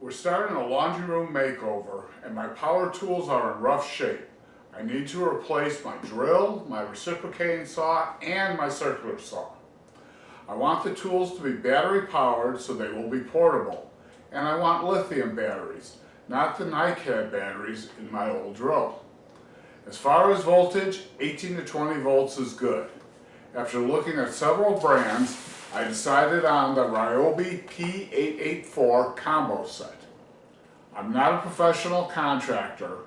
We're starting a laundry room makeover and my power tools are in rough shape. I need to replace my drill, my reciprocating saw, and my circular saw. I want the tools to be battery powered so they will be portable. And I want lithium batteries, not the NiCad batteries in my old drill. As far as voltage, 18 to 20 volts is good. After looking at several brands, I decided on the Ryobi P884 combo set. I'm not a professional contractor,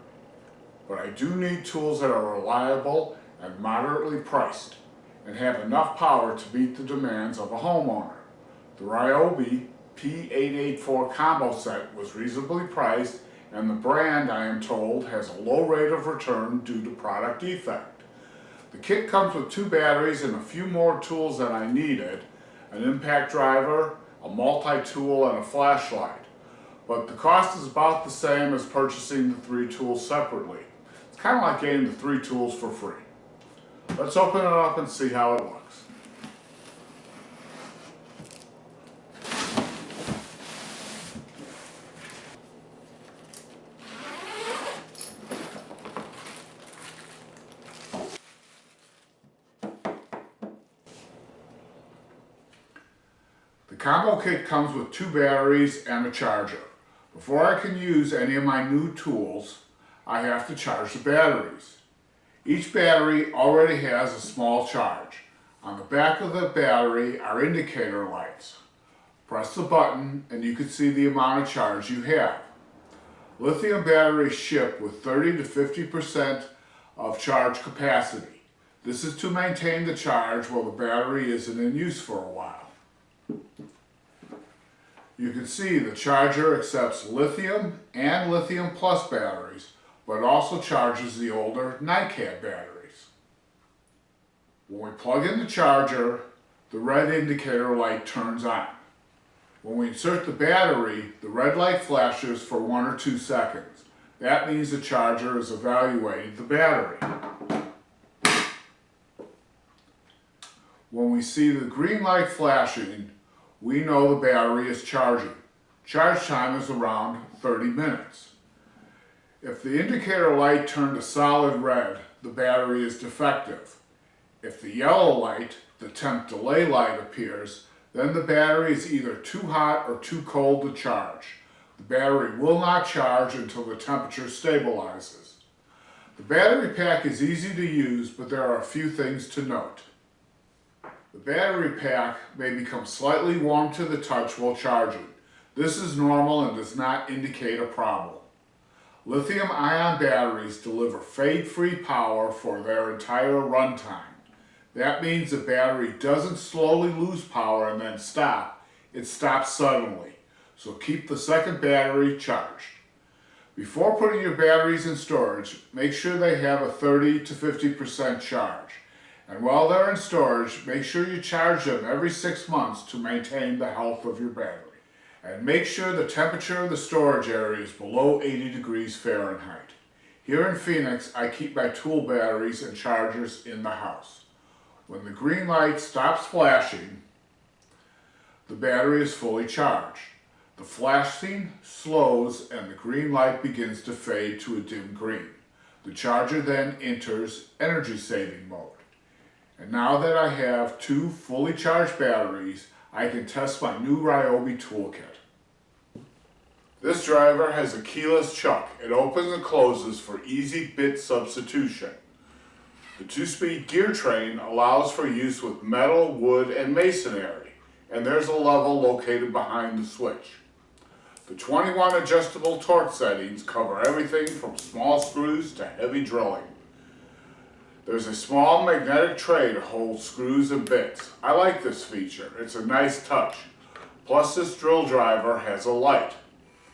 but I do need tools that are reliable and moderately priced and have enough power to meet the demands of a homeowner. The Ryobi P884 combo set was reasonably priced, and the brand, I am told, has a low rate of return due to product defect. The kit comes with 2 batteries and a few more tools than I needed, an impact driver, a multi-tool, and a flashlight. But the cost is about the same as purchasing the 3 tools separately. It's kind of like getting the 3 tools for free. Let's open it up and see how it looks. The combo kit comes with 2 batteries and a charger. Before I can use any of my new tools, I have to charge the batteries. Each battery already has a small charge. On the back of the battery are indicator lights. Press the button and you can see the amount of charge you have. Lithium batteries ship with 30 to 50% of charge capacity. This is to maintain the charge while the battery isn't in use for a while. You can see the charger accepts lithium and lithium plus batteries, but also charges the older NiCad batteries. When we plug in the charger, the red indicator light turns on. When we insert the battery, the red light flashes for 1 or 2 seconds. That means the charger is evaluating the battery. When we see the green light flashing, we know the battery is charging. Charge time is around 30 minutes. If the indicator light turned a solid red, the battery is defective. If the yellow light, the temp delay light, appears, then the battery is either too hot or too cold to charge. The battery will not charge until the temperature stabilizes. The battery pack is easy to use, but there are a few things to note. The battery pack may become slightly warm to the touch while charging. This is normal and does not indicate a problem. Lithium-ion batteries deliver fade-free power for their entire runtime. That means the battery doesn't slowly lose power and then stop. It stops suddenly. So keep the second battery charged. Before putting your batteries in storage, make sure they have a 30 to 50% charge. And while they're in storage, make sure you charge them every 6 months to maintain the health of your battery. And make sure the temperature of the storage area is below 80 degrees Fahrenheit. Here in Phoenix, I keep my tool batteries and chargers in the house. When the green light stops flashing, the battery is fully charged. The flashing slows and the green light begins to fade to a dim green. The charger then enters energy saving mode. And now that I have 2 fully charged batteries, I can test my new Ryobi toolkit. This driver has a keyless chuck. It opens and closes for easy bit substitution. The 2-speed gear train allows for use with metal, wood, and masonry, and there's a level located behind the switch. The 21 adjustable torque settings cover everything from small screws to heavy drilling. There's a small magnetic tray to hold screws and bits. I like this feature. It's a nice touch. Plus this drill driver has a light.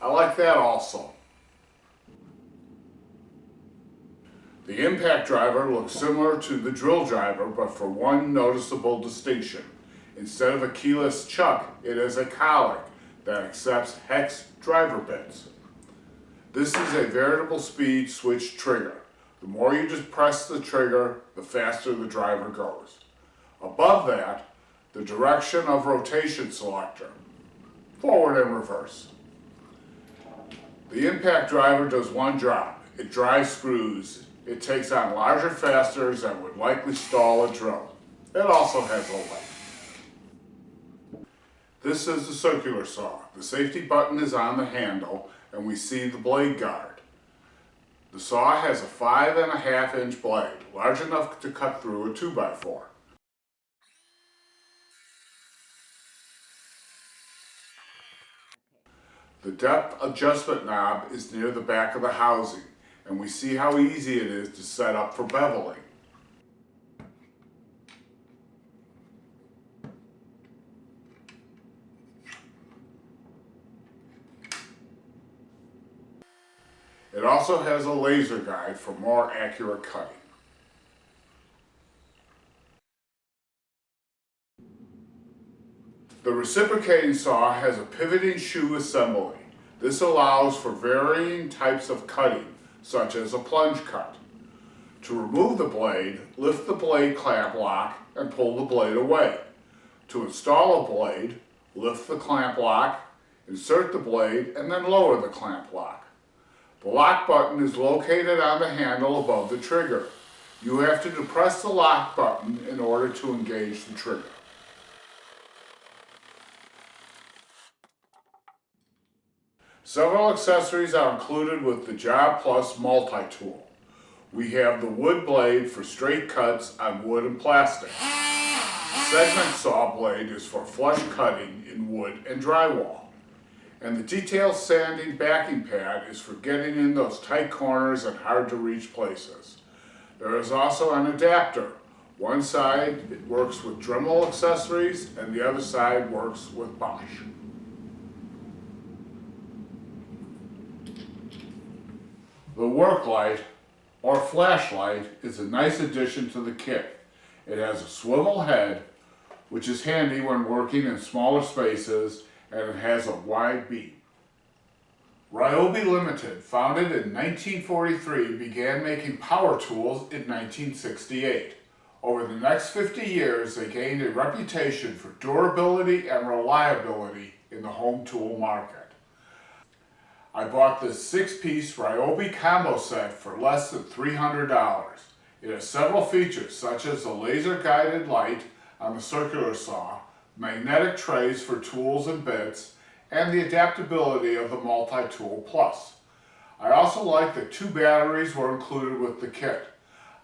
I like that also. The impact driver looks similar to the drill driver, but for one noticeable distinction. Instead of a keyless chuck, it is a colic that accepts hex driver bits. This is a variable speed switch trigger. The more you just press the trigger, the faster the driver goes. Above that, the direction of rotation selector, forward and reverse. The impact driver does one job. It dries screws. It takes on larger fasteners that would likely stall a drill. It also has a light. This is the circular saw. The safety button is on the handle and we see the blade guard. The saw has a 5.5-inch blade, large enough to cut through a 2x4. The depth adjustment knob is near the back of the housing, and we see how easy it is to set up for beveling. It also has a laser guide for more accurate cutting. The reciprocating saw has a pivoting shoe assembly. This allows for varying types of cutting, such as a plunge cut. To remove the blade, lift the blade clamp lock and pull the blade away. To install a blade, lift the clamp lock, insert the blade, and then lower the clamp lock. The lock button is located on the handle above the trigger. You have to depress the lock button in order to engage the trigger. Several accessories are included with the Job Plus multi-tool. We have the wood blade for straight cuts on wood and plastic. The segment saw blade is for flush cutting in wood and drywall. And the detail sanding backing pad is for getting in those tight corners and hard to reach places. There is also an adapter. One side it works with Dremel accessories and the other side works with Bosch. The work light, or flashlight, is a nice addition to the kit. It has a swivel head, which is handy when working in smaller spaces, and it has a wide beam. Ryobi Limited, founded in 1943, began making power tools in 1968. Over the next 50 years, they gained a reputation for durability and reliability in the home tool market. I bought this 6-piece Ryobi combo set for less than $300. It has several features such as the laser guided light on the circular saw, magnetic trays for tools and bits, and the adaptability of the multi-tool plus. I also like that 2 batteries were included with the kit.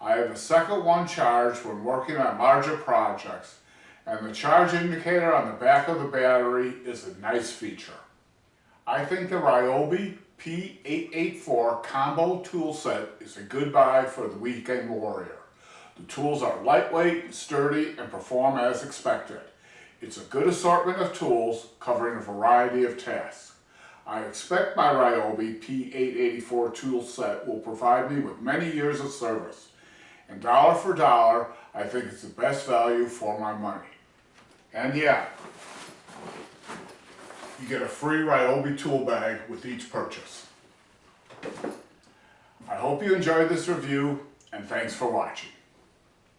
I have a second one charged when working on larger projects, and the charge indicator on the back of the battery is a nice feature. I think the Ryobi P884 combo tool set is a good buy for the weekend warrior. The tools are lightweight, sturdy, and perform as expected. It's a good assortment of tools covering a variety of tasks. I expect my Ryobi P884 tool set will provide me with many years of service. And dollar for dollar, I think it's the best value for my money. And yeah, you get a free Ryobi tool bag with each purchase. I hope you enjoyed this review, and thanks for watching.